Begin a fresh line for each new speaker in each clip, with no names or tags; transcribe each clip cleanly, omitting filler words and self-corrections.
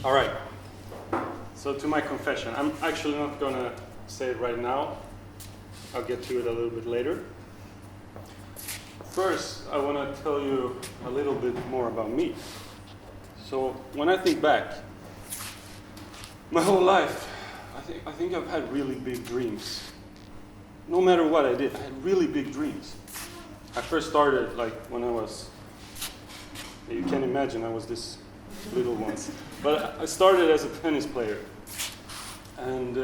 All right. So to my confession, I'm actually not going to say it right now. I'll get to it a little bit later. First, I want to tell you a little bit more about me. So when I think back, my whole life, I think I've had really big dreams. No matter what I did, I had really big dreams. I first started like when I was, you can't imagine I was this little once. But I started as a tennis player. And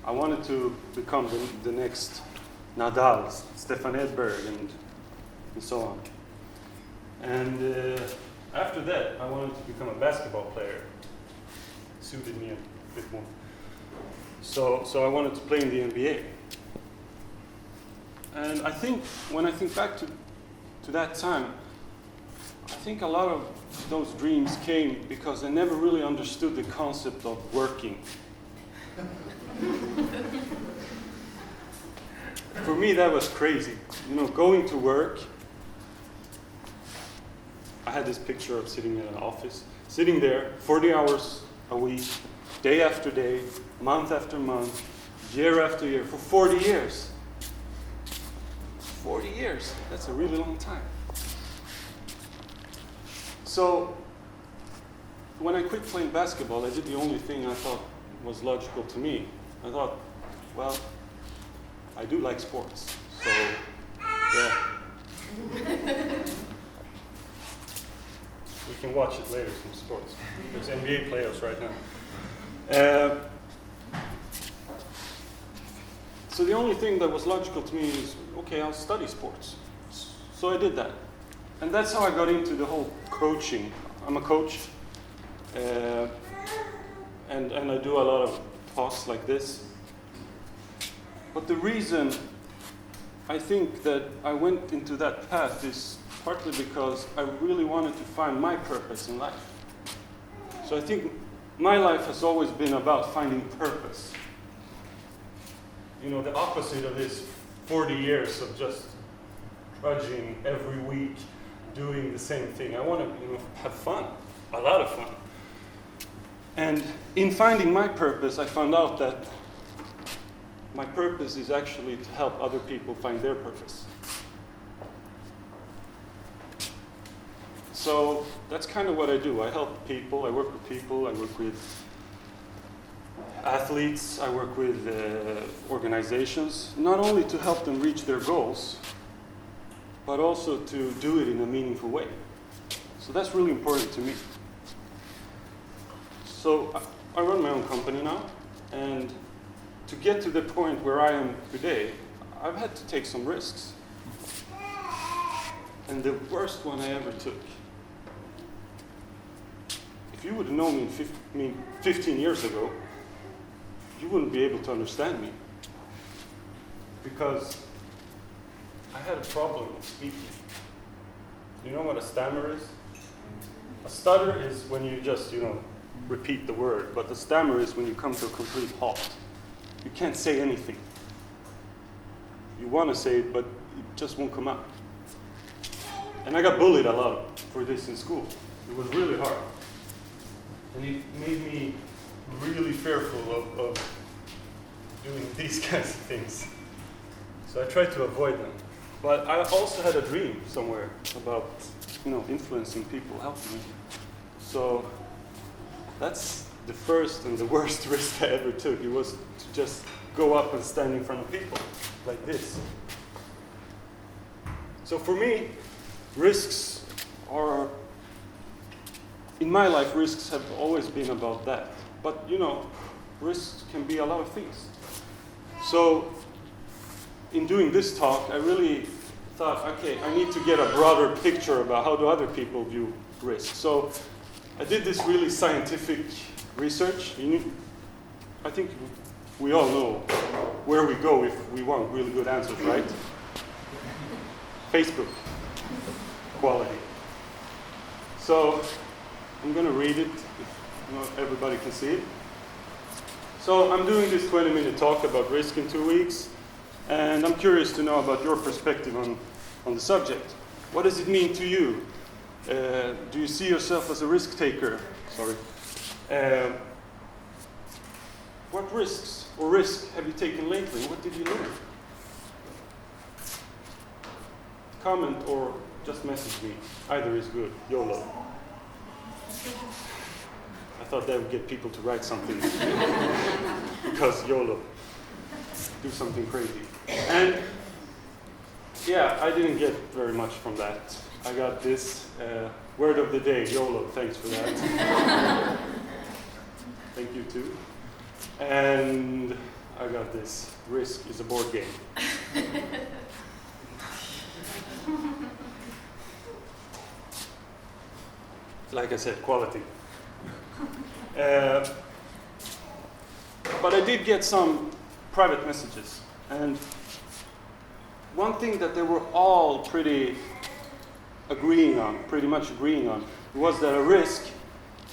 I wanted to become the next Nadal, Stefan Edberg, and so on. And after that, I wanted to become a basketball player. Suited me a bit more. So I wanted to play in the NBA. And I think, when I think back to that time, I think a lot of those dreams came because I never really understood the concept of working. For me, that was crazy. You know, going to work. I had this picture of sitting in an office, sitting there 40 hours a week, day after day, month after month, year after year, for 40 years. 40 years, that's a really long time. So, when I quit playing basketball, I did the only thing I thought was logical to me. I thought, well, I do like sports, so, yeah. We can watch it later, some sports. There's NBA playoffs right now. So the only thing that was logical to me is, okay, I'll study sports. So I did that. And that's how I got into the whole coaching. I'm a coach, and I do a lot of talks like this. But the reason I think that I went into that path is partly because I really wanted to find my purpose in life. So I think my life has always been about finding purpose. You know, the opposite of this 40 years of just trudging every week, doing the same thing. I want to, have fun, a lot of fun. And in finding my purpose, I found out that my purpose is actually to help other people find their purpose. So that's kind of what I do. I help people, I work with people, I work with athletes, I work with organizations, not only to help them reach their goals, but also to do it in a meaningful way. So that's really important to me. So I run my own company now, and to get to the point where I am today, I've had to take some risks. And the worst one I ever took, if you would have known me 15 years ago, you wouldn't be able to understand me. Because I had a problem with speaking. You know what a stammer is? A stutter is when you just, repeat the word, but the stammer is when you come to a complete halt. You can't say anything. You want to say it, but it just won't come out. And I got bullied a lot for this in school. It was really hard. And it made me really fearful of doing these kinds of things. So I tried to avoid them. But I also had a dream somewhere about, influencing people, helping them. So that's the first and the worst risk I ever took. It was to just go up and stand in front of people like this. So for me, risks are, in my life, risks have always been about that. But, risks can be a lot of things. So in doing this talk, I really thought, okay, I need to get a broader picture about how do other people view risk. So I did this really scientific research. I think we all know where we go if we want really good answers, right? Facebook quality. So I'm going to read it if not everybody can see it. So I'm doing this 20-minute talk about risk in 2 weeks, and I'm curious to know about your perspective on the subject. What does it mean to you? Do you see yourself as a risk taker? Sorry. What risks or risk have you taken lately? What did you learn? Comment or just message me. Either is good. YOLO. I thought that would get people to write something. Because YOLO. Do something crazy. And yeah, I didn't get very much from that. I got this word of the day, YOLO. Thanks for that. Thank you too. And I got this. Risk is a board game. Like I said, quality. But I did get some private messages. And one thing that they were all pretty much agreeing on, was that a risk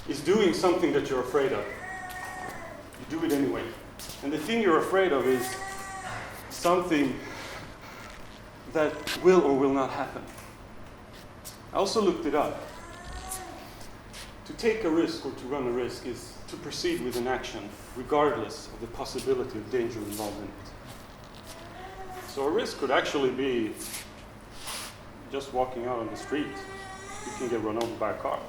is doing something that you're afraid of. You do it anyway. And the thing you're afraid of is something that will or will not happen. I also looked it up. To take a risk or to run a risk is to proceed with an action, regardless of the possibility of danger involved in it. So a risk could actually be just walking out on the street. You can get run over by a car.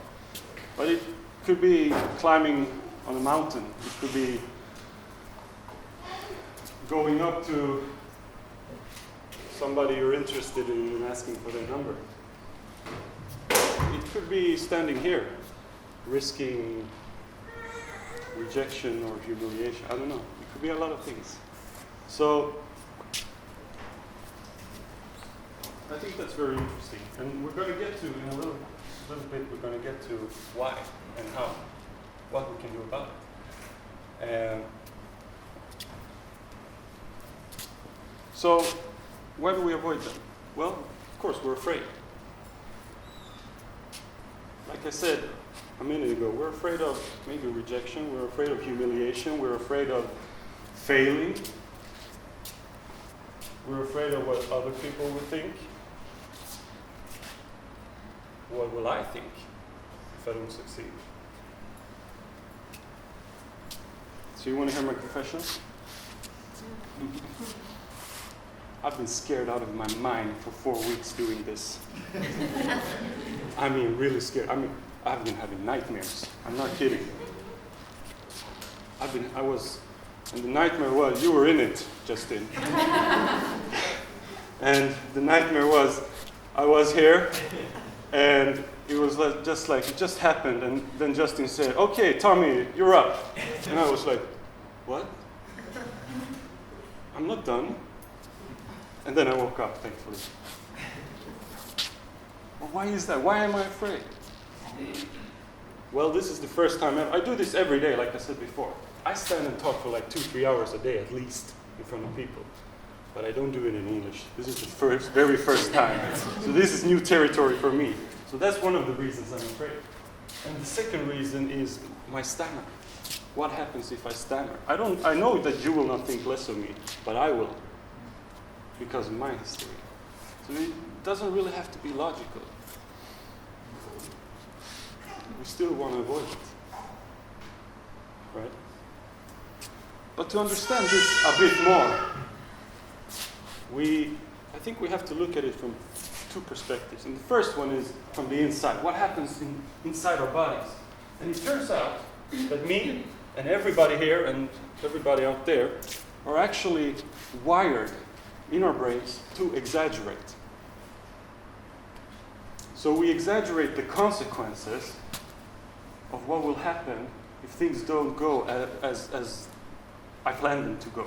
But it could be climbing on a mountain. It could be going up to somebody you're interested in and asking for their number. It could be standing here, risking rejection or humiliation. I don't know. It could be a lot of things. So I think that's very interesting. And we're going to get to, in a little bit, we're going to get to why and how, what we can do about it. So why do we avoid them? Well, of course, we're afraid. Like I said a minute ago, we're afraid of maybe rejection, we're afraid of humiliation, we're afraid of failing, we're afraid of what other people will think. What will I think if I don't succeed? So you want to hear my confession? I've been scared out of my mind for 4 weeks doing this. I mean, really scared. I've been having nightmares. I'm not kidding. And the nightmare was, you were in it, Justin. And the nightmare was, I was here, and it was just like, it just happened, and then Justin said, okay, Tommy, you're up. And I was like, what? I'm not done. And then I woke up, thankfully. Well, why is that? Why am I afraid? Well, this is the first time ever. I do this every day, like I said before. I stand and talk for like 2-3 hours a day at least in front of people. But I don't do it in English. This is the very first time. So this is new territory for me. So that's one of the reasons I'm afraid. And the second reason is my stammer. What happens if I stammer? I know that you will not think less of me, but I will. Because of my history. So it doesn't really have to be logical. We still want to avoid it. Right? But to understand this a bit more, I think we have to look at it from two perspectives. And the first one is from the inside. What happens inside our bodies? And it turns out that me and everybody here and everybody out there are actually wired in our brains to exaggerate. So we exaggerate the consequences of what will happen if things don't go as I planned them to go.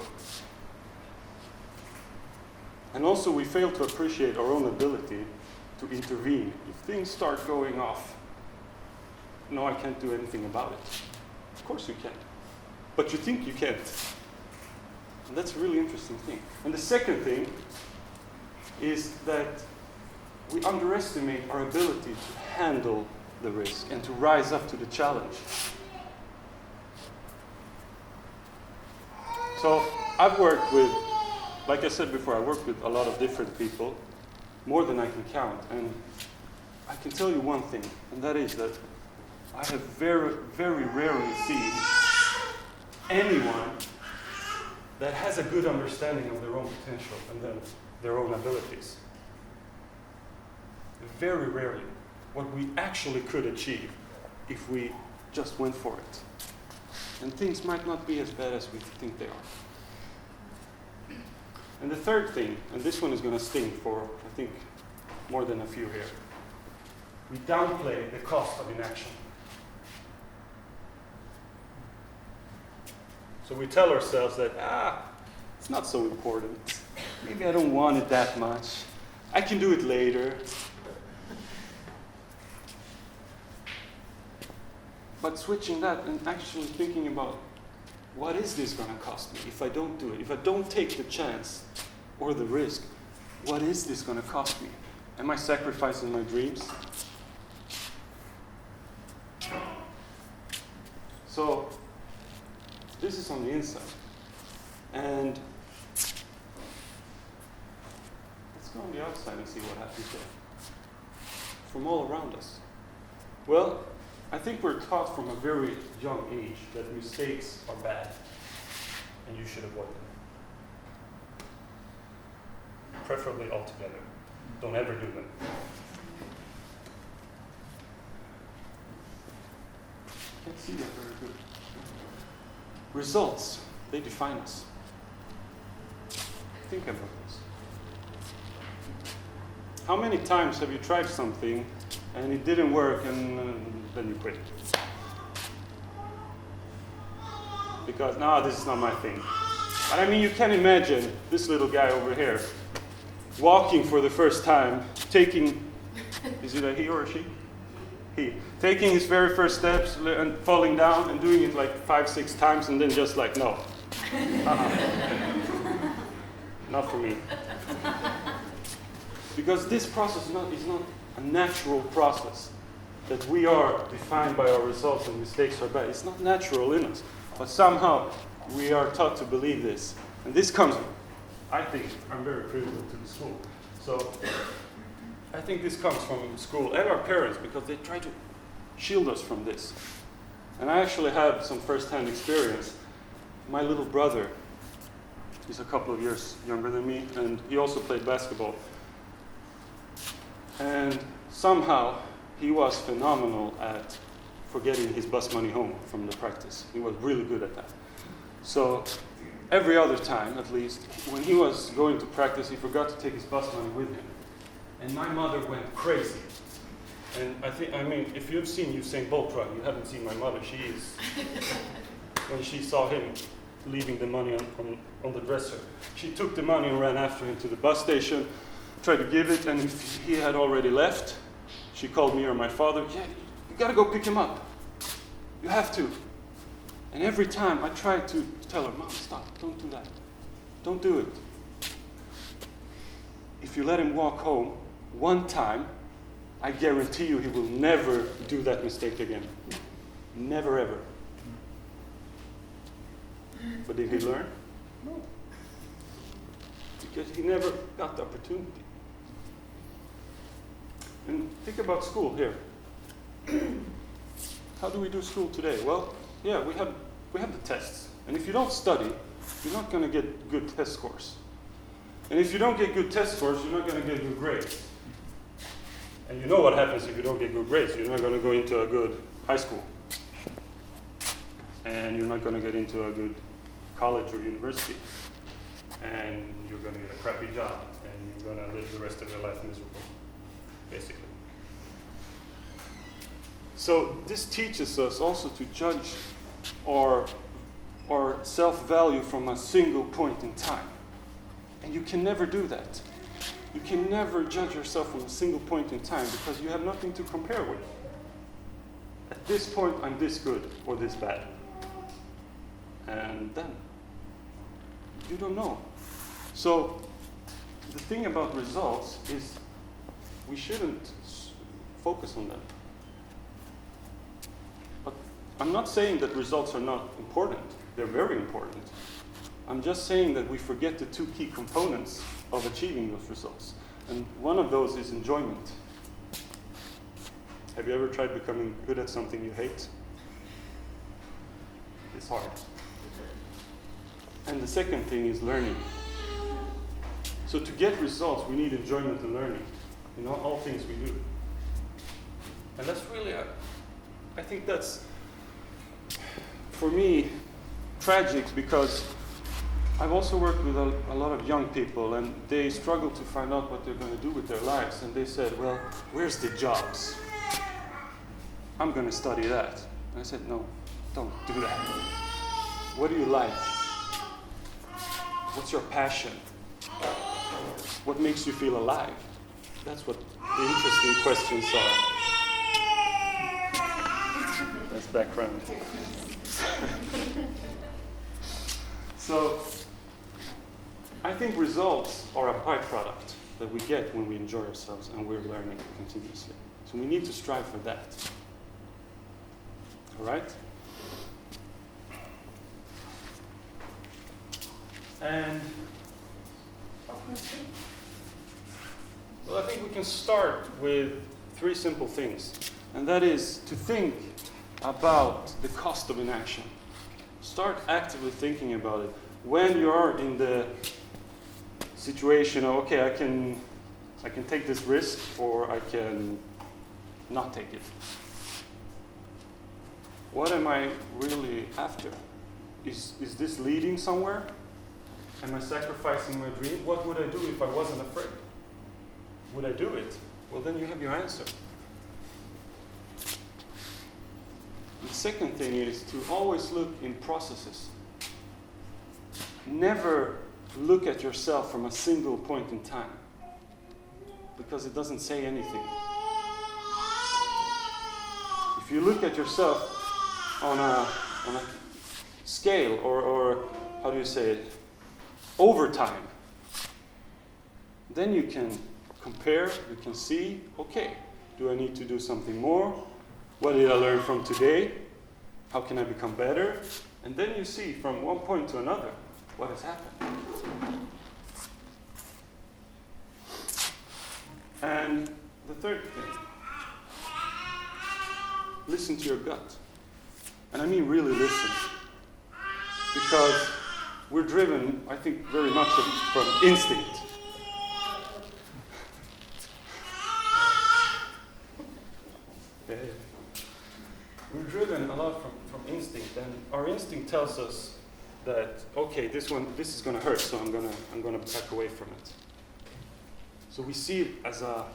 And also we fail to appreciate our own ability to intervene. If things start going off, no, I can't do anything about it. Of course you can. But you think you can't. And that's a really interesting thing. And the second thing is that we underestimate our ability to handle the risk and to rise up to the challenge. So I've worked with, like I said before, I worked with a lot of different people, more than I can count. And I can tell you one thing, and that is that I have very, very rarely seen anyone that has a good understanding of their own potential and then their own abilities. Very rarely what we actually could achieve if we just went for it. And things might not be as bad as we think they are. And the third thing, and this one is going to sting for, I think, more than a few here. We downplay the cost of inaction. So we tell ourselves that, it's not so important. Maybe I don't want it that much. I can do it later. But switching that and actually thinking about, what is this going to cost me if I don't do it? If I don't take the chance or the risk, what is this going to cost me? Am I sacrificing my dreams? So, this is on the inside. And let's go on the outside and see what happens there. From all around us. Well, I think we're taught from a very young age that mistakes are bad and you should avoid them. Preferably altogether. Don't ever do them. Can't see that very good. Results, they define us. Think about this. How many times have you tried something and it didn't work and then you quit? Because, no, this is not my thing. But I mean, you can imagine this little guy over here walking for the first time, taking, is it a he or a she? He. Taking his very first steps and falling down and doing it like 5-6 times and then just like, no. Not for me. Because this process is not a natural process. That we are defined by our results and mistakes are bad. It's not natural in us. But somehow we are taught to believe this. And this comes, I think, I'm very critical to the school. So I think this comes from school and our parents because they try to shield us from this. And I actually have some first-hand experience. My little brother, he's a couple of years younger than me, and he also played basketball. And somehow he was phenomenal at forgetting his bus money home from the practice. He was really good at that. So every other time, at least, when he was going to practice, he forgot to take his bus money with him. And my mother went crazy. And I mean, if you've seen Usain Bolt run, you haven't seen my mother. She is, when she saw him leaving the money on the dresser, she took the money and ran after him to the bus station, tried to give it, and if he had already left, she called me or my father, yeah, you gotta go pick him up. You have to. And every time I tried to tell her, Mom, stop, don't do that. Don't do it. If you let him walk home one time, I guarantee you he will never do that mistake again. Never, ever. But did he learn? No. Because he never got the opportunity. And think about school here. How do we do school today? Well, yeah, we have the tests. And if you don't study, you're not going to get good test scores. And if you don't get good test scores, you're not going to get good grades. And you know what happens if you don't get good grades. You're not going to go into a good high school. And you're not going to get into a good college or university. And you're going to get a crappy job. And you're going to live the rest of your life miserable, basically. So this teaches us also to judge our self-value from a single point in time. And you can never do that. You can never judge yourself from a single point in time because you have nothing to compare with. At this point, I'm this good or this bad. And then, you don't know. So, the thing about results is we shouldn't focus on them. But I'm not saying that results are not important. They're very important. I'm just saying that we forget the two key components of achieving those results. And one of those is enjoyment. Have you ever tried becoming good at something you hate? It's hard. And the second thing is learning. So to get results, we need enjoyment and learning in all things we do. And that's really, I think that's, for me, tragic, because I've also worked with a lot of young people, and they struggle to find out what they're going to do with their lives. And they said, well, where's the jobs? I'm going to study that. And I said, no, don't do that. What do you like? What's your passion? What makes you feel alive? That's what the interesting questions are. That's background. So, I think results are a byproduct that we get when we enjoy ourselves and we're learning continuously. So we need to strive for that. All right? And well, I think we can start with 3 simple things. And that is to think about the cost of inaction. Start actively thinking about it. When you are in the situation of, okay, I can take this risk, or I can not take it. What am I really after? Is this leading somewhere? Am I sacrificing my dream? What would I do if I wasn't afraid? Would I do it? Well, then you have your answer. The second thing is to always look in processes. Never look at yourself from a single point in time, because it doesn't say anything. If you look at yourself on a scale, or how do you say it, over time, then you can compare, you can see, okay, do I need to do something more? What did I learn from today? How can I become better? And then you see from one point to another what has happened. And the third thing, listen to your gut. And I mean really listen. Because we're driven, I think, very much from instinct. We're driven a lot from instinct, and our instinct tells us that, okay, this is going to hurt, so I'm going to back away from it. So we see it as a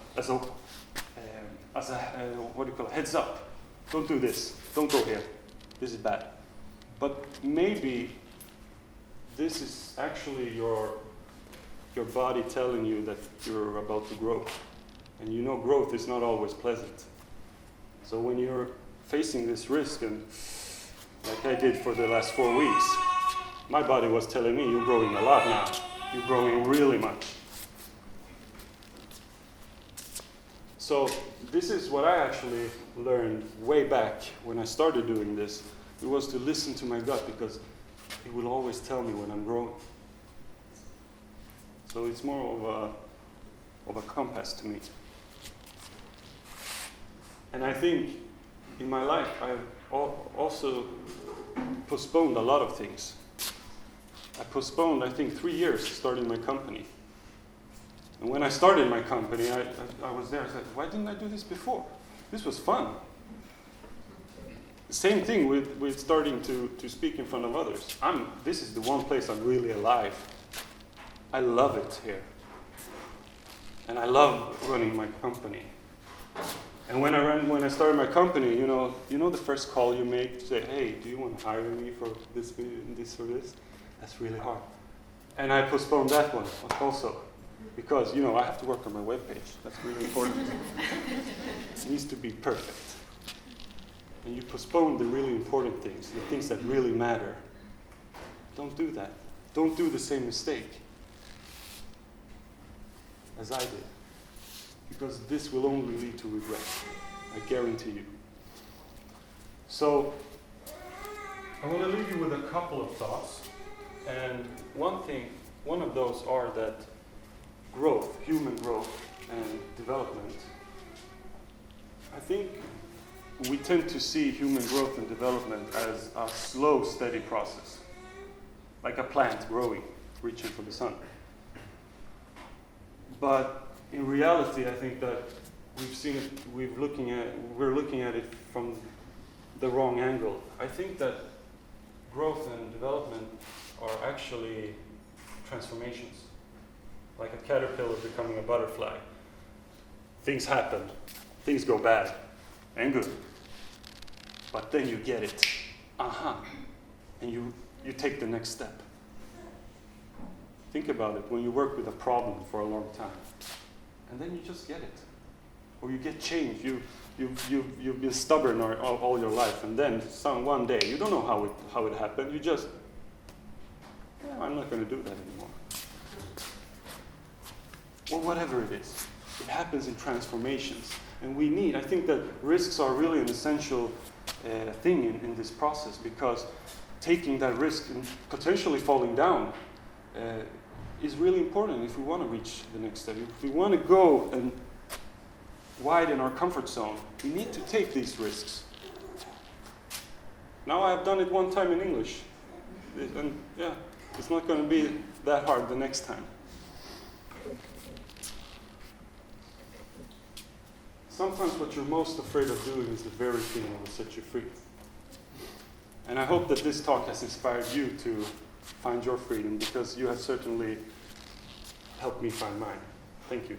what do you call it? Heads up. Don't do this. Don't go here. This is bad. But maybe this is actually your body telling you that you're about to grow. And you know growth is not always pleasant. So when you're facing this risk, and like I did for the last 4 weeks, my body was telling me, you're growing a lot now. You're growing really much. So this is what I actually learned way back when I started doing this. It was to listen to my gut, because it will always tell me when I'm growing. So it's more of a compass to me. And I think in my life I've also postponed a lot of things. I postponed, I think, 3 years starting my company. And when I started my company, I was there, I said, why didn't I do this before? This was fun. Same thing with starting to speak in front of others. This is the one place I'm really alive. I love it here. And I love running my company. And when I started my company, you know the first call you make to say, hey, do you want to hire me for this or this? That's really hard. And I postponed that one also. Because, I have to work on my webpage. That's really important. It needs to be perfect. And you postpone the really important things, the things that really matter. Don't do that. Don't do the same mistake as I did. Because this will only lead to regret. I guarantee you. So, I want to leave you with a couple of thoughts. And one of those are that growth, human growth and development, I think we tend to see human growth and development as a slow, steady process, like a plant growing, reaching for the sun. But in reality, I think that we're looking at it from the wrong angle. I think that growth and development are actually transformations, like a caterpillar becoming a butterfly. Things happen, things go bad and good, but then you get it, and you take the next step. Think about it when you work with a problem for a long time, and then you just get it, or you get change. You've been stubborn all your life, and then one day you don't know how it happened. You just, I'm not going to do that anymore, or whatever it is. It happens in transformations, and I think that risks are really an essential thing in this process, because taking that risk and potentially falling down is really important if we want to reach the next step. If we want to go and widen our comfort zone, we need to take these risks. Now I have done it one time in English, and it's not going to be that hard the next time. Sometimes what you're most afraid of doing is the very thing that will set you free. And I hope that this talk has inspired you to find your freedom, because you have certainly helped me find mine. Thank you.